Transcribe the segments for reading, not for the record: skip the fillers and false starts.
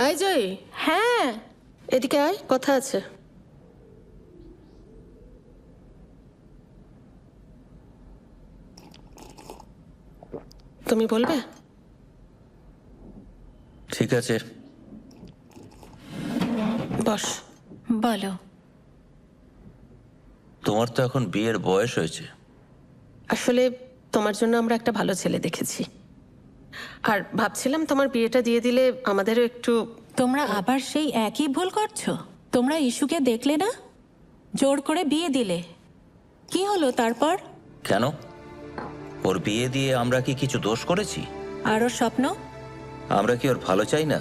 আয় জয়ী, হ্যাঁ, এদিকে আয়, কথা আছে। তুমি বলবে? ঠিক আছে, বস। বলো। তোমার তো এখন বিয়ের বয়স হয়েছে। আসলে তোমার জন্য আমরা একটা ভালো ছেলে দেখেছি, আর ভাবছিলাম তোমার বিয়েটা দিয়ে দিলে আমাদেরও একটু। তোমরা আবার সেই একই ভুল করছো। তোমরা ইস্যুকে দেখলে না, জোর করে বিয়ে দিলে। কি হলো তারপর? কেন? ওর বিয়ে দিয়ে আমরা কি কিছু দোষ করেছি? আর ওর স্বপ্ন? আমরা কি ওর ভালো চাই না?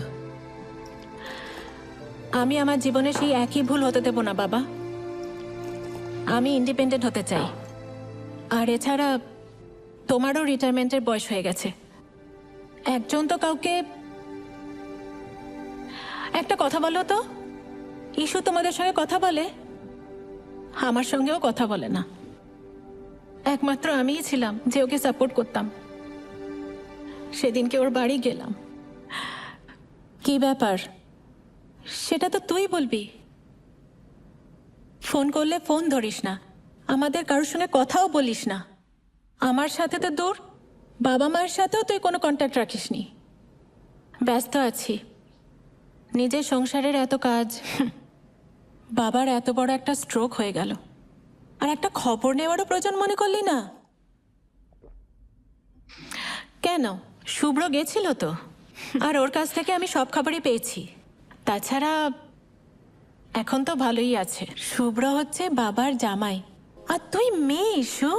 আমি আমার জীবনে সেই একই ভুল হতে দেব না বাবা। আমি ইন্ডিপেন্ডেন্ট হতে চাই। আর এছাড়া তোমারও রিটায়ারমেন্টের বয়স হয়ে গেছে। একজন তো কাউকে একটা কথা বলো তো, ইস্যু তোমাদের সঙ্গে কথা বলে, আমার সঙ্গেও কথা বলে না। একমাত্র আমিই ছিলাম যে ওকে সাপোর্ট করতাম। সেদিনকে ওর বাড়ি গেলাম। কি ব্যাপার সেটা তো তুই বলবি। ফোন করলে ফোন ধরিস না, আমাদের কারোর সঙ্গে কথাও বলিস না। আমার সাথে তো দূর, বাবা মায়ের সাথেও তুই কোনো কন্ট্যাক্ট রাখিসনি। ব্যস্ত আছি, নিজের সংসারের এত কাজ। বাবার এত বড় একটা স্ট্রোক হয়ে গেল, আর একটা খবর নেওয়ারও প্রয়োজন মনে করলি না? কেন, শুভ্র গেছিল তো, আর ওর কাছ থেকে আমি সব খবরই পেয়েছি। তাছাড়া এখন তো ভালোই আছে। শুভ্র হচ্ছে বাবার জামাই, আর তুই মেয়ে ইস্যু।